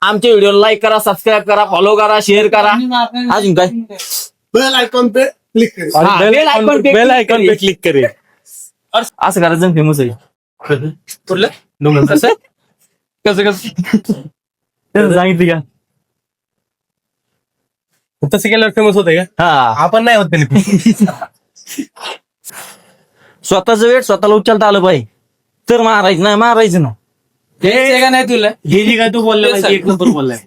आमच्या video like करा, subscribe करा, फॉलो करा, शेअर करा. अजून काय बेल आयकॉन पे क्लिक करें. हाँ, बेल आयकॉन पे बेल आयकॉन पे क्लिक करें. असं करायचं फेमस आहे. कुठलं कसं त्यानं सांगितलं का? तसं केल्यावर फेमस होते का? हा, आपण नाही होत त्यांनी. स्वतःच वेट स्वतःला उचलता आलं पाहिजे तर मारायचं नाही, मारायचं ना. का नाही तुला हे जी काय तू बोलला एक नंबर बोललाय.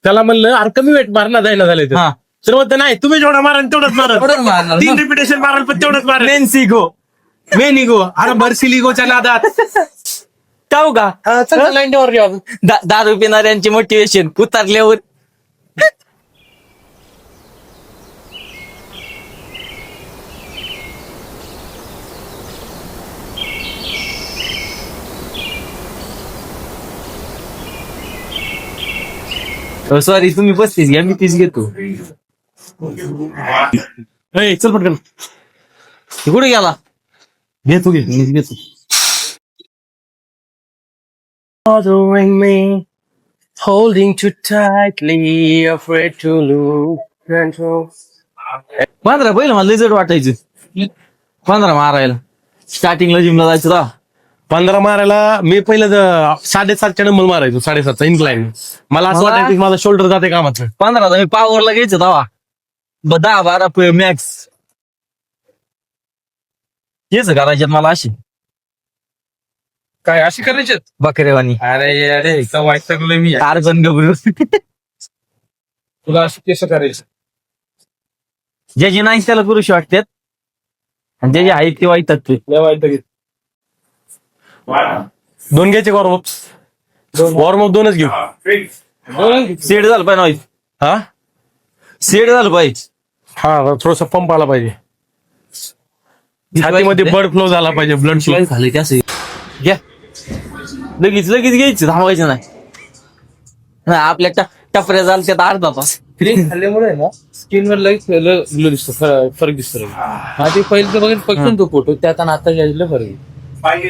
त्याला म्हणलं अरे कमी वेट मारणार जायना झाले हा, तर म्हणतं नाही तुम्ही जेवढा माराल तेवढंच मारा. थोडं मारणार 3 रिपिटेशन माराल पण तेवढंच मारा. मेन्सिको मेन इगो अरे बर्सिलिगोच्या नादात. काऊ का? चल लाईनवर घेऊ आपण. दारू पिणाऱ्यांचे मोटिवेशन उतरल्यावर. सॉरी, तुम्ही 35 घ्या, मी 30 घेतो. ए, चल पटकन हे कुठे गेला? घेतो घे. मी घेतो. Bothering me, holding too tightly, afraid to lose control. 15 पहिलं मला लय जड वाटायचं. 15 मारायला स्टार्टिंगला जिमला जायचं ना. 15 मारायला मी पहिलं 7.5च्या नंबर मारायचो. 7.5चा इन्क्लाइन. मला असं मला- वाटायचं की माझा शोल्डर जाते कामात. 15 मी पॉवरला घ्यायचं तवा 10-12 मॅक्स. हेच करायच्यात मला अशी काय अशी करायचे बकरेवानी. अरे वाईट सगळं मी टार्झन गबरू. तुला असं कसं करायचं ज्याची नाही त्याला करूशी वाटतात आणि ज्याची आहेत ते वाईतात ते. दोन घ्यायचे वॉर्मअप 2च घेऊ. सेट झालं पाहिजे नॉईज. हा सेट झालं पाहिजे. हा थोडस पंप आला पाहिजे. छातीमध्ये ब्लड फ्लो झाला पाहिजे. ब्लड फ्लो झालं की असं घ्या. लगेच घ्यायचं, थांबायचं नाही. नाही, आपल्या टपऱ्या झालं त्यात अर्धा तास. क्रीम खाल्ल्यामुळे ना स्किन वर लगेच ग्लो दिसतो, फरक दिसतो. हा ते पहिलं तर बघितलं फक्त तो फोटो त्यात आणि आता घ्यायला फरक आहे.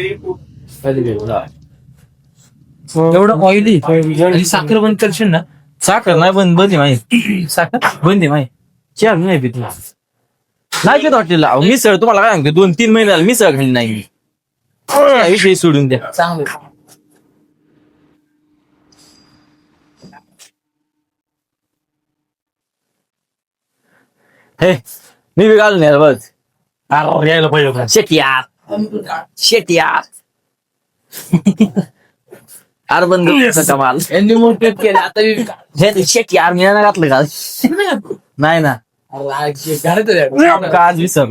एवढं ऑइली आणि साखर बंद करशील ना. साखर नाही बंदी माहिती. साखर बंदी माहिती. चहा नाही पित नाही पित हॉटेलला. मिसळ तुम्हाला काय सांगतो, 2-3 महिने झाले मिसळ खाल्ली नाही मी. हा विषय सोडून द्या. चांगलं. हे मी बी घालून यार बघ. यायला पाहिजे होता. शेटियार अरे बंद कमाल. यांनी मोठेट केलं आता मी शेटियार मी नाही घातलं का? नाही ना, आज विसर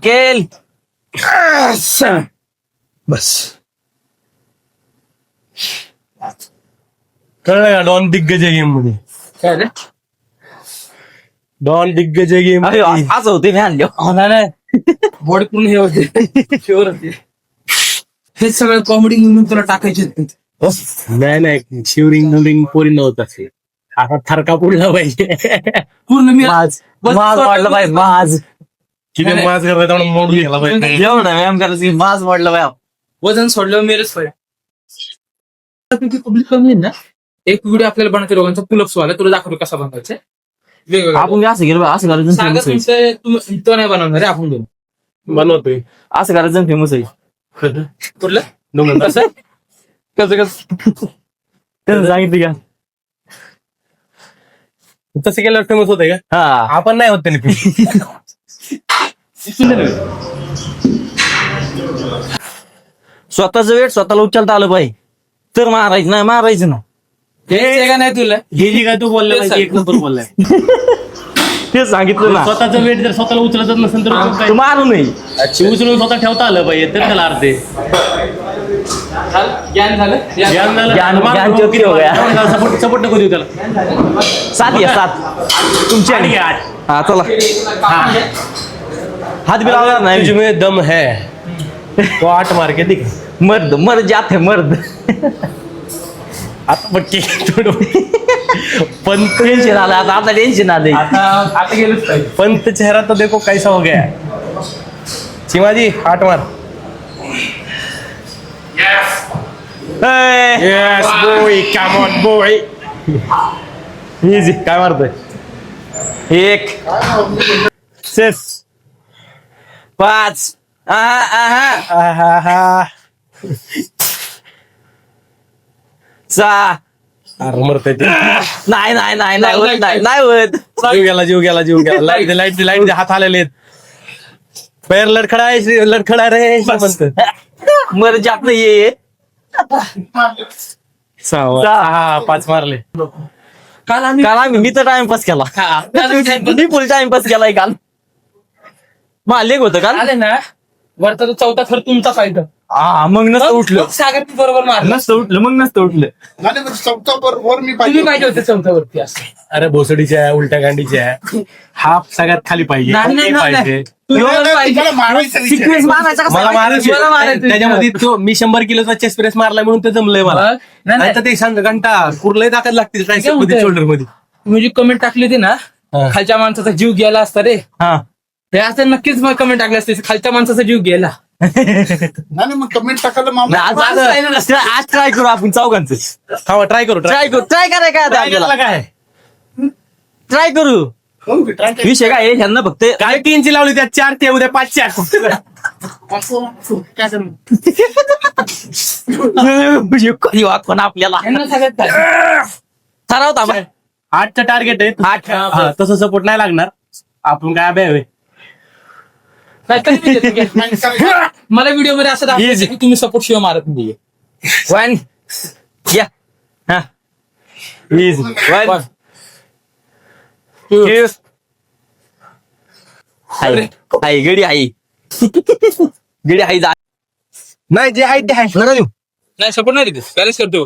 केल. बस कळलं का? डॉन दिग्गज गेम मध्ये. काय रे डॉन दिग्गज गेम. असं होते मी आणले. बॉडी पूर्ण हे होते शुअर होते. हे सगळं कॉमेडी म्हणून तुला टाकायचे नाही शिवरिंग पोरी नव्हतं असे. आता थरका पुढला पाहिजे. पूर्ण मी माझ वाढलं पाहिजे. माझ किती मास करता तेवढा मोडून घ्यायला पाहिजे. एवढा व्यायाम करायचं की माझ वाढलं पाहिजे. वजन सोडलं मेरेच पाहिजे. पब्लिक कमी आहे ना. एक व्हिडिओ आपल्याला बनवायचा लोकांचा पुलअप्स वाला तुला दाखवतो कसा बनवायचा वेगवेगळा. आपण असं केलं असं करायचं सागर फेमस आहे. तुमचं तो नाही बनवणार आहे आपण दोन बनवतोय. असं करायचं फेमस आहे. कुठलं कसं त्यानं सांगितलं का? तसं केल्यावर फेमस होते का? हा, आपण नाही होत त्यांनी. स्वतःच वेट स्वतःला उचलता आलं पाहिजे तर मारायचं नाही, मारायचं ना. का नाही तुला हे जी काय तू बोलला एक नंबर बोललाय. ते सांगितलं ना. स्वतःचं वेट जर स्वतःला उचलत नसेल तर तू मारू नये. उचलून स्वतः ठेवता आलं पाहिजे तर त्याला अर्थ आहे. ज्ञान झालं ज्ञान झालं. ज्ञान ज्योती हो गया. सपोर्ट नको देऊ त्याला. 7 तुमची आणि 8. हा चला. हात बी लावणार नाही. तुझमें दम है तो 8 मार के दिख. मर्द जाते मर्द. आता पट्टी थोडं पंत टेन्शन आलं आता टेन्शन आलंय. आता गेलंच पाहिजे. पंत चेहरा तो देखो कैसा हो गया. शिवाजी 8 मार. Yes boy come on boy. Easy. काय मारतोय? 1 6 5 6. अरे मरतय ते. नाही नाही नाही नाही होत, नाही होत. जीव गेला लाईट हात आलेले आहेत. पैर लडखडा आहे लडखडा रे म्हणत. मर जात ये. 6 5 मारले. काल आम्ही काल आम्ही मी तर टाइमपास केला. मी फुल टाइमपास केलाय काल. मला लेख होतं काल. आले ना वरचा तो चौथा थर तुमचा फायदा. हा मग नसतं उठलं. सागर बरोबर मारलं. नसतं उठलं मग नसतं उठलं. नाही नाही, चौथा बरोबर मी तुम्ही पाहिजे होते चौथा वरती असं. अरे भोसडीच्या उलट्या गांडीच्या हा सगळ्यात खाली पाहिजे. नाही, नाही, हे नाही. पाहिजे. तुम्हाला मारायचा विषय. सिक्वेन्स मारायचा कसा? मला मारायचं मला मारायचं. त्याच्यामध्ये तो मी 100 किलोचा चेस्ट प्रेस मारला म्हणून ते जमलंय मला. नाही, नाही. नाही तर ते सांग घंटा कुरलंय ताकद लागते काय म्हणतोय? शोल्डर मध्ये. तुम्ही जी कमेंट टाकली होती ना हा. खालच्या माणसाचा जीव गेला असता रे. हा. हे असं नक्कीच मग कमेंट टाकली असते खालच्या माणसाचा जीव गेला. नाही मग कमेंट टाकायला नाही, आज ट्राय करू आपण चौघांचं. थांबा ट्राय करू ट्राय करू. ट्राय कराय काय आता आपल्याला? काय ट्राय करू. विषय काय आहे, ह्यांना फक्त काय 3ची लावली त्यात 4 ते उद्या 5 कधी वाटतो ना आपल्याला. यांना सगळ्यात काय? ठरवता मग. 8चं टार्गेट आहे. 8. हा, तसं सपोर्ट नाही लागणार. आपण काय अभय हवे. नाही, तरी मी देतो. मला व्हिडिओ मध्ये असं दाखवायचं की तुम्ही सपोर्ट शिवाय मारत नाही. 1 या. हा. इझी. 1 2 आई गडी आई. गडी आई जा. नाही जे आहे ते आहे. नाही सपोर्ट नाही देत पॅलेस करतो.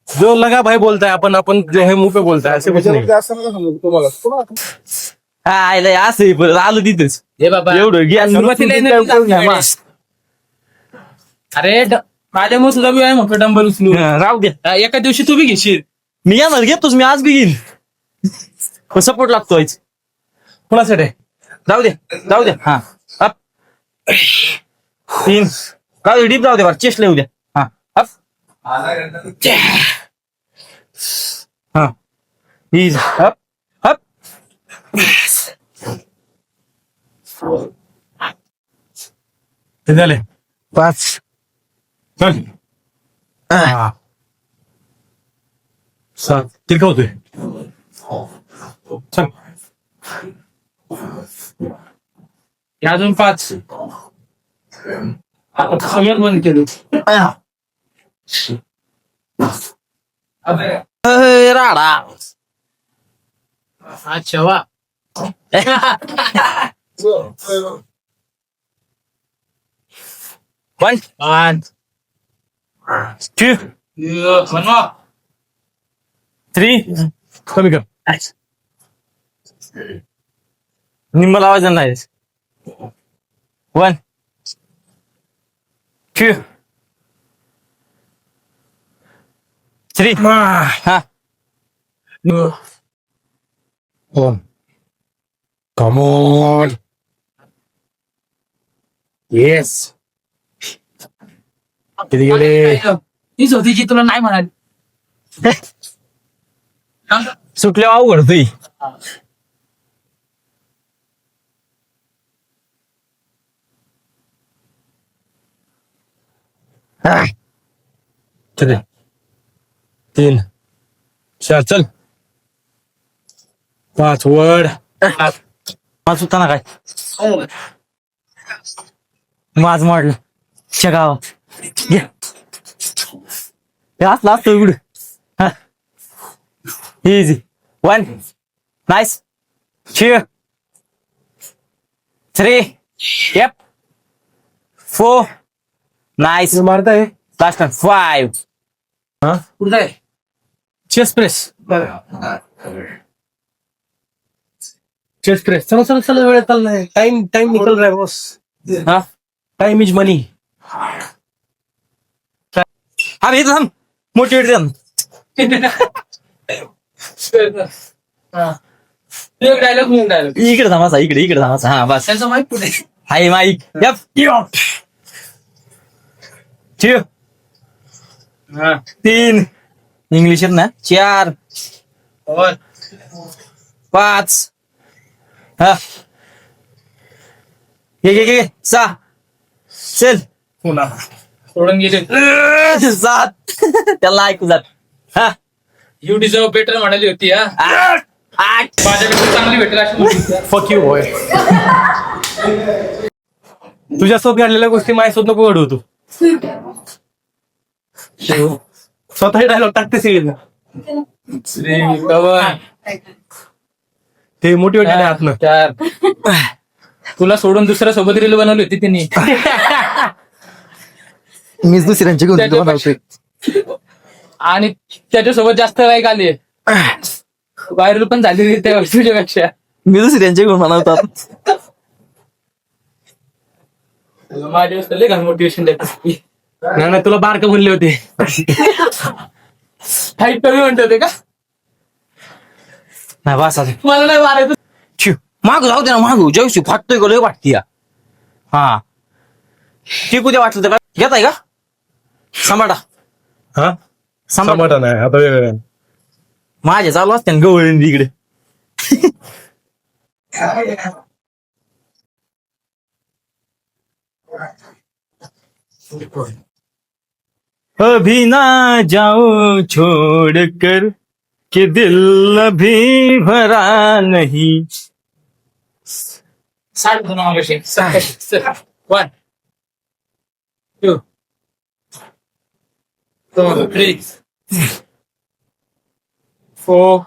जो लगा भाई बोलताय आपण जो है मुंह पे बोलताय असे कुछ नाही. असं नका समजू तुम्हाला. हा आयला असं आहे, परत आलं तिथंच. हे बाबा एवढं ज्ञान सुरुवातीला नसून energy करून घ्या, लागते. अरे माझ्यामुळे सुद्धा बी आहे मग डंबल उचलू. हा, राहू द्या. एका दिवशी तू बी घेशील. मी येणार घेतोच, मी आज बी घेईन. सपोर्ट लागतोय. कुणासाठी आहे? जाऊ द्या. हा अप 3. काय डीप जाऊ दे बरं, चेस्ट लिहू द्या. हा अप. हा इज अप अप. ते झाले 5. चल. 7 तिरका होतोय. चल अजून 5. आता सगळ्यात बंद केलं. राडा. अच्छा वा. 1 2 बनवा. 3. कमी कर. निम्मा लावायचं नाही. 1 2 3. हा Come on. Yes. किती गेले? हीच होती जी तुला नाही म्हणाली. सुटल्या अवघड तुई. चल 3 4 चल 5 वर. माझ होता ना काय माझ म्हटलं गावात घे. हे असलं असतं इकडं. हा इझी. 1 nice 2 3 yep 4 nice. मारताय लास्ट 5. पुढचा आहे. Chest press. Chest press. चला वेळ चाललाय. टाइम निकल रहा है बॉस. हा टाइम इज मनी. हा भेट थांब मोटिवेट डायलॉग म्हणून डायलॉग इकडे थांबाचा इकडे थांबाचा. हा बस त्यांचं माहित पुढे. हाय माईक. यप 2 हा. 3 इंग्लिश आहेत ना 4 और 5 हा घे 6 चल पुन्हा सोडून गेले 7 त्याला ऐकू जात हा यू डिझर्व बेटर म्हणाली होती हा 8 माझ्यापेक्षा चांगली भेटेल अशी मुलगी. फक यू होय. तुझ्यासोबत घडलेल्या गोष्टी माझ्यासोबत नको घडवू तू. स्वतःही डायलॉग टाकते सगळी श्री कवन ते मोटिवेटेड आहे आतनं. 4 तुला सोडून दुसऱ्या सोबत रील बनवली होती तिने मीच दुसऱ्यांची गोष्ट बनवतोय आणि त्याच्यासोबत जास्त लाईक आले व्हायरल पण झाली त्या तुझ्यापेक्षा. मी दुसऱ्यांची गुण बनवतात माझ्या लय घाल मोटिवेशन द्यायचं नाही तुला बारक म्हणले होते. हाईट कमी म्हणत होते का नाही बस आता. मला नाही मारायचं. माग जाऊ दे ना मागू जयशी फाटतोय का लय वाटती हा ती कुठे वाटलं तर घेत आहे का सांभाळा हा समाधान आहे आता वेगळं. माझ्या चालू असते ना गवळण इकडे अभी ना जाओ छोड़ कर कि दिल अभी भरा नहीं 60 गुणांशी 1 2 3 4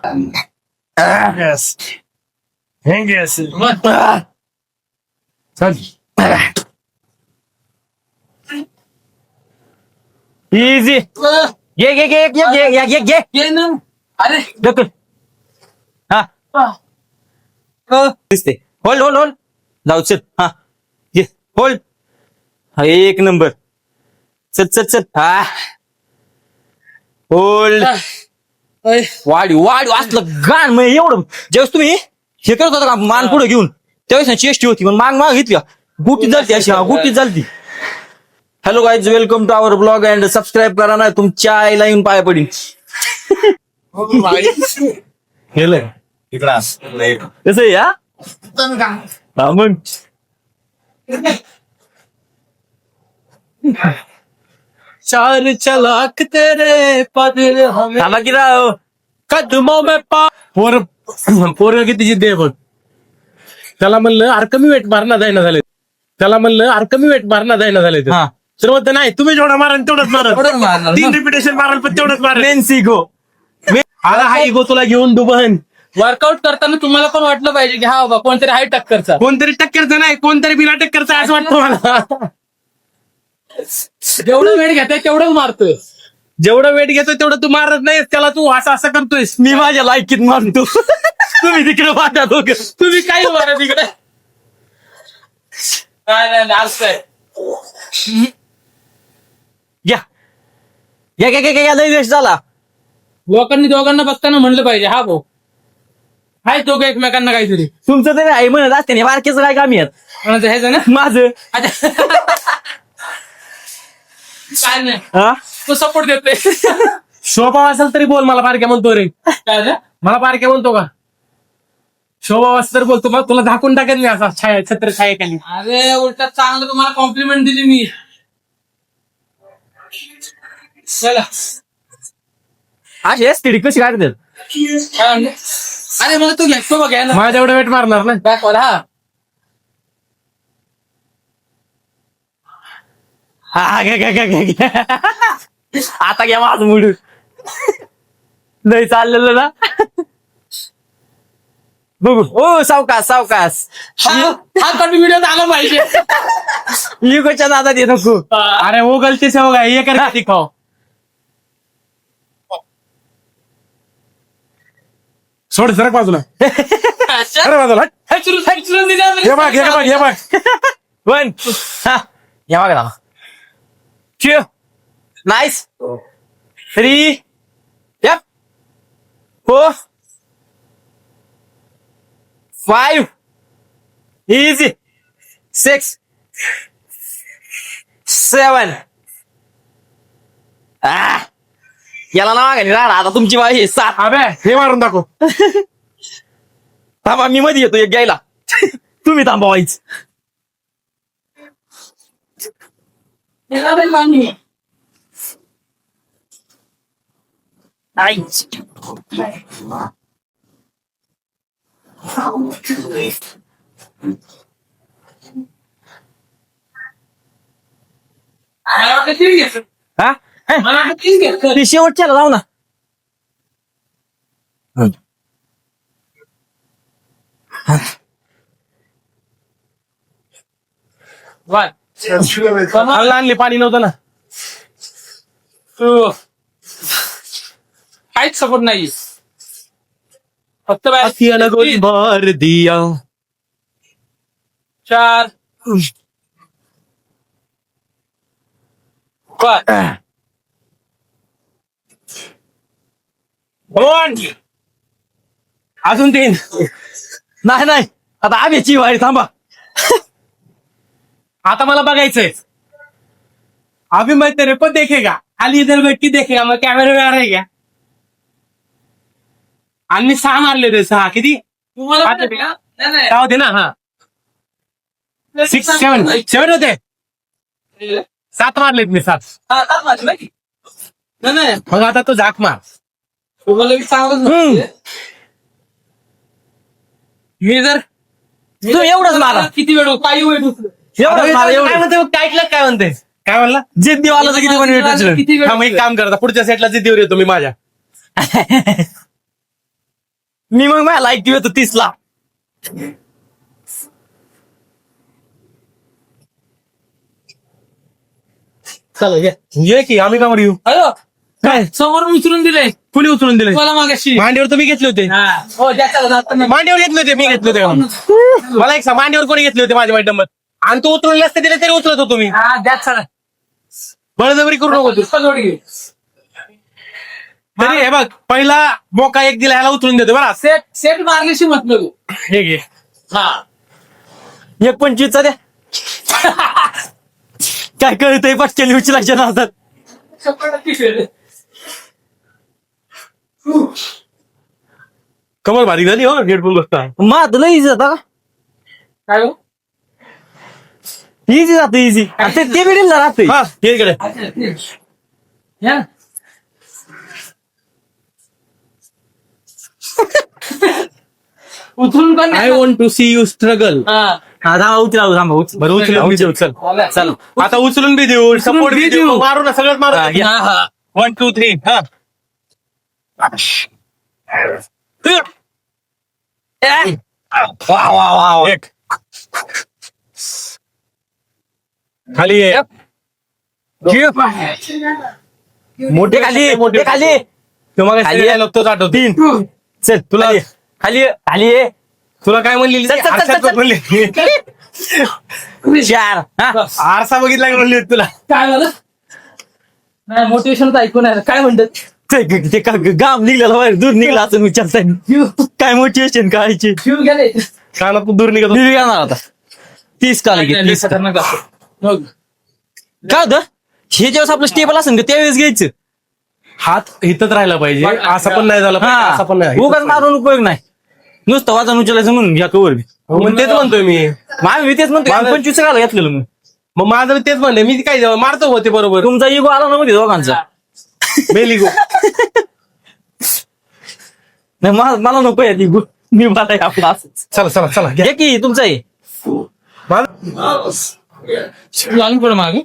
Yes. Yes. 1 चल. इझी ये ना अरे ढकल हा दिसते होल्ड जाऊ चल हा ये होल्ड हा 1 नंबर चल हा होल्ड वाढ असलं गाण मग एवढं जेव्हा तुम्ही हे करत होता का मान पुढे घेऊन त्यावेळेस चेष्टी होती पण माग घेतली गुटी चालती अशी हा गुटी चालती. Hello guys welcome to our blog and subscribe करा ना तुमच्या आईला येऊन पाया पडीन गेलंय इकडा कसं आहे हा मग चार चलाक तेरे पदर हमें थांबा की राव कदमों में पा पोर किती जिद्द आहे बघ. त्याला म्हणलं अरे कमी वेट मारणा जायना झाले. हा तर म्हणतं नाही तुम्ही जेवढा मारा तेवढंच थोडं मारा मारणार 3 रिपिटेशन माराल पण तेवढंच मारा. मेन्सिगो आला हा इगो तुला घेऊन दुबन. वर्कआउट करताना तुम्हाला पण वाटलं पाहिजे की हा बाबा कोणतरी हाय टक्करचा कोणतरी टक्करचं नाही कोणतरी बिना टक्करचं असं वाटतं मला. जेवढं वेळ घेताय तेवढंच मारतोय. जेवढं वेट घेतो तेवढं तू मारत नाही त्याला तू असं करतोयस. मी माझ्या लायकीत मारतो तुम्ही तिकडे वाटा दोघं तुम्ही काही मारा तिकडे नाही अर्थ आहे. घ्या लय वेस्ट झाला लोकांनी दोघांना बघताना म्हणलं पाहिजे हा भाऊ हाय दोघं एकमेकांना काहीतरी तुमचं तरी आई म्हणत असते ना बारकेचं काय काम येत म्हणायचं ह्याचं ना माझं अच्छा. काय नाही हा तो सपोर्ट देतोय शोभा असेल तरी बोल मला बारक्या म्हणतो रे. काय झालं? मला बारक्या म्हणतो का शोभा असेल तर बोलतो मग तुला झाकून टाकेल मी असा छाया छत्र छायेखाली. अरे उलटा चांगलं तुम्हाला कॉम्प्लिमेंट दिली मी. चला अशी एसटीडी कशी काढतात काय म्हणले? अरे मला तू घ्या तो घ्या ना माझ्या एवढं वेट मारणार ना. दाखवायला हा हा घ्या आता घ्या माझं मुडून नाही चाललेलं ना बघू ओ सावकाश हा व्हिडिओ आला पाहिजे. लिकोच्या नादात ये नको अरे वो गलती से हो गया ये करके दिखाओ. सोड सरक बाजूला अरे बाजूला हे बघ वन हा या मागे ना Two. Nice. 3. Yep. 4. 5. Easy. 6. 7. याला नाव घाली राहणार आता तुमची बाई आहे, 7. अबे हे मारून दाखव. थांबा मी मध्ये येतो एक घ्यायला. तुम्ही थांबा वाईच. मला वाटलं तीन घ्यायचं. हा मला वाटलं तीन घ्यायचं. ते शेवटच्याला जाऊ ना. वन. खाल्लं आणले पाणी नव्हतं ना. तू काहीच सपोर्ट नाही फक्त असियाला गोली भर दिया. 4 5 कोण अजून 3. नाही नाही आता आम्हीची वारी थांबा. आता मला बघायचंय. अभी मैं तेरे को देखेगा. खाली इधर बैठ के देखेगा. मग कॅमेरा में आ रहा है क्या? आणि मी 6 मारले ते 6 किती तुम्हाला माहिती आहे का? नाही, नाही. काय होते ना. हा 6 7 होते. 7 मारलेत मी 7. हा, ताप मारली माहिती. नाही, नाही. मग आता तो झाक मार. तुम्हाला मी सांगत नव्हते. मी जर तुम्ही एवढंच मारा. किती वेळ काही वेळ उचललं. एवढंच मारा काय एवढं. म्हणते मग काय ऐकलं काय म्हणते काय म्हणला. जिद्दीवाला किती पण वेळ टचलं. किती वेळ हा मग एक काम करता पुढच्या सेटला जिद्दीवर येतो मी माझ्या. मी मग माझ्या लाईक येतो 30ला. चला ये की आम्ही कामावर येऊ. हॅलो काय समोर उचलून दिले कुणी उचलून दिले. मला मागाशी मांडीवर तुम्ही घेतले होते. हा. हो द्या चला जाता नाही. मांडीवर घेतले होते मी घेतले होते का? मला एक सांग मांडीवर कोणी घेतले होते माझ्या वाईट नंबर आणि तो उतरले असते दिले तरी उचलत होतो मी. हा द्या चला बळजबरी करू नको तू. पुष्पा जोडी घे. तरी हे बघ पहिला मोका एक दिला ह्याला उचलून देतो बरं. सेट सेट मारल्याशी म्हटलं तू हे घे. हा 1.25चा द्या. काय कळतंय पटकेली उचलायच्या नादात. 100% फेल. कमर बारीक झाली हो हेडफोन बसता. मात लय इझी जाता. काय हो इझी जातं इझी. ते बिडील राहते. हा हे इकडे. अच्छा, ते. या उचलून पण I want to see you struggle. हा हा थांबा थांबा उचल. बरं उचलून बी देऊ चल. चल आता उचलून बी देऊ सपोर्ट बी देऊ मारू ना सगळंच हा, मारू. घ्या. हा, हा. 1 2 3 हा. वा वा वा. एक खाली ये. मोठे खाली मोठे खाली. तुम्हाला खाली ये. तोच आठवतो. 3 चल तुला खाली ये. खाली ये. खाली ये. तुला काय म्हणलेली चल, चल, चल, आरशात चल. म्हणली 4 हा. आरसा बघितला का म्हणली होती तुला. काय झालं नाही मोटिवेशन ऐकून आहे काय म्हणतात ते गाम निघलेला बाहेर दूर निघला असं विचारता. काय मोटिवेशन कायची. शिव गेले कानात दूर निघत मी येणार आता 30 काल नाही, लय खतरनाक दाखव. हो. काय होतं हे जेव्हा आपलं स्टेबल असेल का त्यावेळेस घ्यायचं. हात इथंच राहिला पाहिजे असं पण नाही झालं पाहिजे, असं पण नाही. उगाच मारून उपयोग नाही. नुसतं वाजन उचलायचं म्हणून घ्या कवर मी. मग तेच म्हणतोय मी. मी तेच म्हणतो 25 घाला घेतलेलं मग. मग माझं बी तेच म्हणले मी काय मारतो होते बरोबर. तुमचा इगो आला ना मध्ये दोघांचा. बेलिगो नाही मला नको आहे इगो. मी मला आपला असंच. चला चला चला घ्या. घ्या की तुमचा आहे. माझं- लागून पड मागे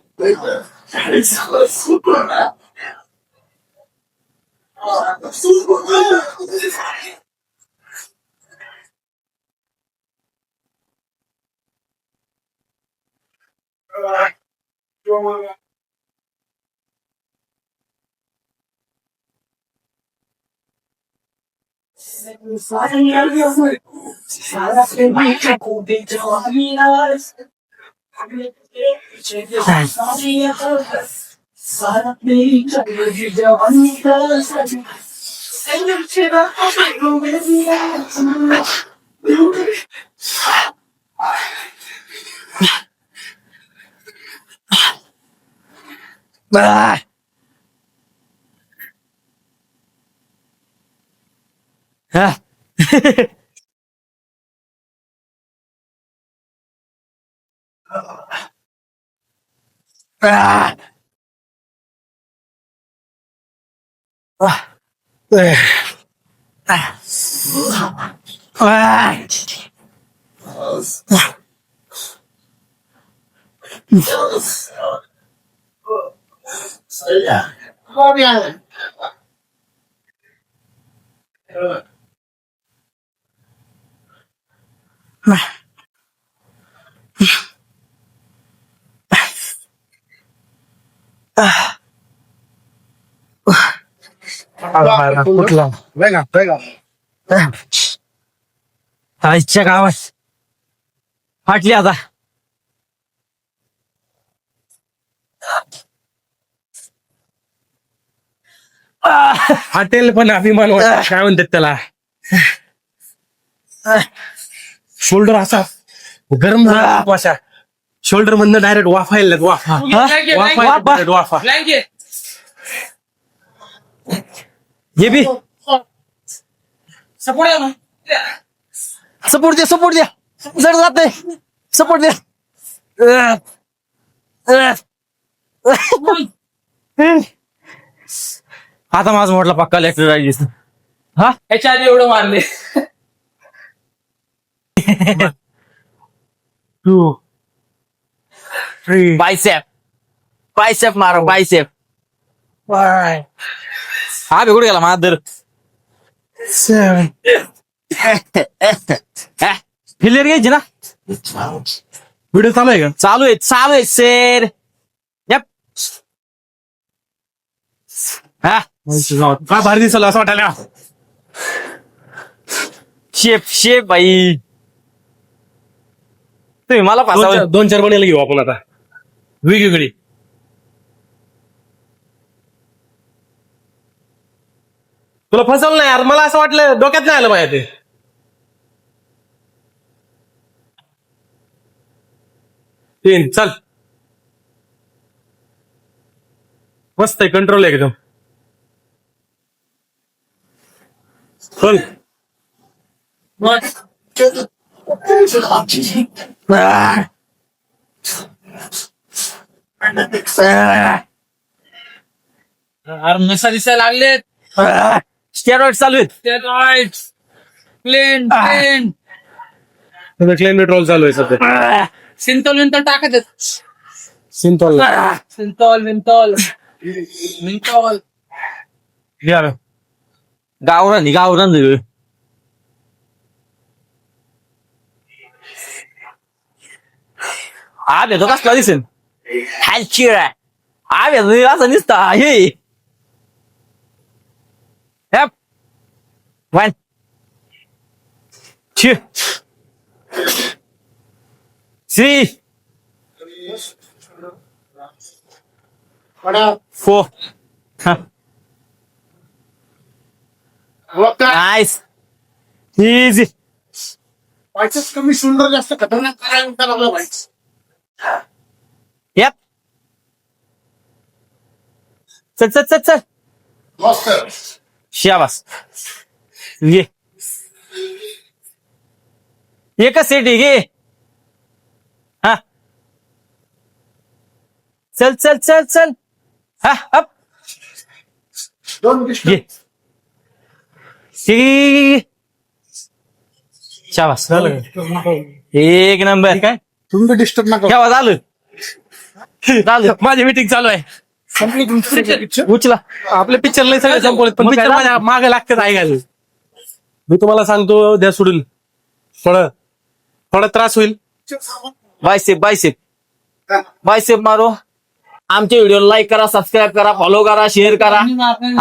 हा. कुठला वेगा वेगा आजच्या गावात फाटली आता. हॉटेल पण अभिमान वाटत. काय म्हणतात त्याला, शोल्डर असा गरम झाला खूप अशा. शोल्डर मधनं डायरेक्ट वाफा येईल वाफा. वाफा ब्लँकेट हे बी सपोर्ट आहे ना. सपोर्ट द्या जड जाते. सपोर्ट द्या. आता माझा म्हटला पक्का लेक्चर राहिली. हा ह्याच्या आधी एवढं मारले. 2 3 बायसेप मारो बायसेप. हा कुठे गेला मादर. 7 फिल्लर घ्यायची ना. व्हिडिओ चालू आहे का? चालू आहे सर. यप. हा काय भारी दिसलं असं वाटायला. शेप बाई. तुम्ही मला पासा 2-4 बनायला घेऊ आपण आता वेगवेगळी. तुला फसवलं नाही यार, मला असं वाटलं डोक्यात नाही आलं माझ्या ते. तीन चल. मस्त आहे, कंट्रोल आहे एकदम. चल अरे नसा दिसायला लागलेत. स्टेरॉइड चालू आहेत. प्लेन क्लायमेट रोल चालू आहे सध्या. सिंतॉल विंतॉल टाकत सिंथॉल सिंतॉल गावरान हा भेटो कसला दिसेल. हॅलचिरा हा भेटो असं दिसता. हे 1 2 3 4 नाईस इझी. बायसेप्स कमी शोल्डर जास्त खतरनाक करायला लागला बाईस. यप. चल मस्त. शाबास. ये एकच सेट आहे घे. हा चल हा अप 2 डिस्टन्स. घे. शी. शाबास. एक नंबर. काय तुम्ही डिस्टर्ब नका. केव्हा झालं माझी मीटिंग चालू आहे. संपली तुमची पिक्चर. उचला. आपले पिक्चर नाही सगळे संपवले, पण मग पिक्चर काय माझ्या मागे लागतात ऐकायला. मी तुम्हाला सांगतो द्या सोडून. थोडा त्रास होईल. बायसेप मारो. आमच्या व्हिडिओला लाईक करा, सबस्क्राईब करा, फॉलो करा, शेअर करा.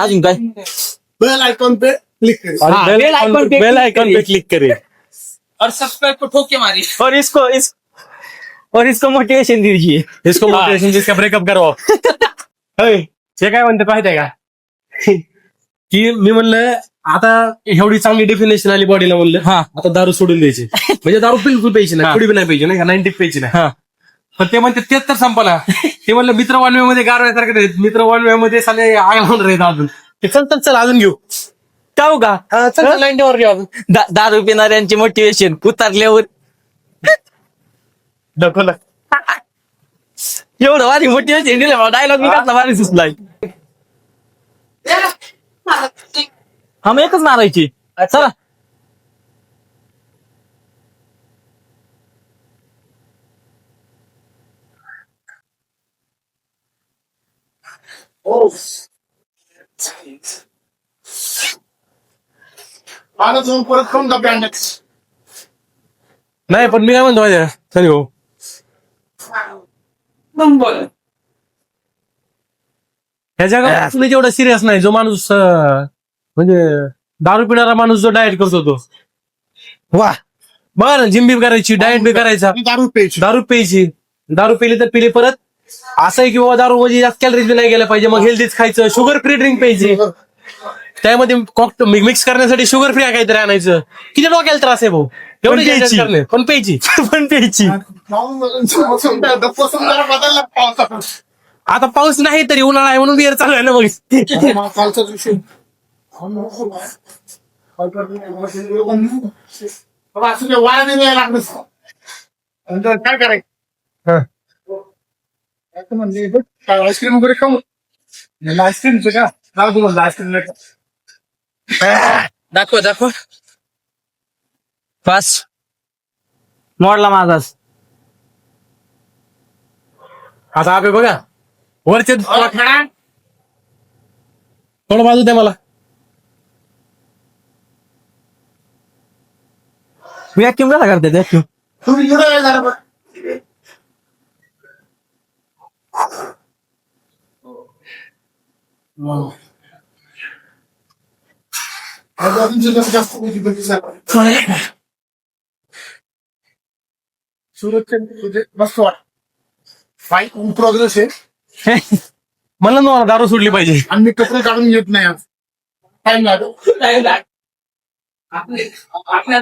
अजून काय बेल आयकॉन पे क्लिक करें. हाँ, बेल आइकॉन पे बेल क्लिक आइकन करिए. पे क्लिक करिए. और सब्सक्राइब को ठोक के मारी. और इसको मोटिवेशन दीजिए. इसको मोटिवेशन जिसका ब्रेकअप करो. होय, ते काय म्हणते माहिती आहे का, की मी म्हणलं आता एवढी चांगली डेफिनेशन आली बॉडीला, म्हणलं हा. आता दारू सोडून द्यायची. म्हणजे दारू बिलकुल प्यायची नाही, हा. थोडी बी नाही प्यायची नाही का, 90 प्यायची नाही. हा. पण ते म्हणते तेच तर संपला. ते म्हणलं मित्र वानव्यामध्ये गारव्यासारखे मित्र वानव्यामध्ये साले आय म्हणून राहत अजून. ते चल अजून घेऊ. टाळू का हा, चल लाईन वर घेऊ आपण. दारू पिणाऱ्यांचे मोटिवेशन उतरल्यावर दाखवलं. एवढं भारी मोटिवेशन दिलं डायलॉग मी कसला भारी सुचलाय. हा मग एकच मारायची चला. मला जाऊन परत खाऊन डबे आणण्यात नाही पण मी काय म्हणतो माहिती आहे सनी भाऊ, मग बोल. ह्या जगात तुला जेवढा सिरियस नाही जो माणूस म्हणजे दारू पिणारा माणूस जो डाएट करतो तो. वा बघा ना, जिम बी करायची, डाएट बी करायचा, दारू प्यायची. दारू प्यायची. दारू पिली तर पिली परत. असं आहे की बाबा दारू म्हणजे जास्त कॅलरीज बी नाही गेल्या पाहिजे, मग हेल्दीच खायचं. शुगर फ्री ड्रिंक प्यायची, त्यामध्ये मिक्स करण्यासाठी शुगर फ्री काहीतरी आणायचं. किती डोक्याला त्रास आहे भाऊ एवढे प्यायची. पण प्यायची. पण प्यायची. दपोसून जरा बदलला पावसाचा. आता पाऊस नाही तरी उन्हाळा आहे म्हणून बिअर चालू आहे ना मग. कालचा दिवशी वाया नाही लागलं काय करायचं. म्हणजे आईस्क्रीम वगैरे खाऊ. आईस्क्रीमचं का जाऊ तुम्हाला आईस्क्रीम दाखव. बस मोडला माझाच. आता आपे बघा वरचे थोडं बाजू द्या मला. व्हॅक्युम कसा करते व्हॅक्युम. तुम्ही एवढं वेळ झाला बघ. जास्त सुरत मस्त वाट फाईट प्रोग्रेस आहे. म्हणलं ना मला दारू सोडली पाहिजे. आणि मी कपडे काढून घेत नाही आज टाइम लागतो. आपल्या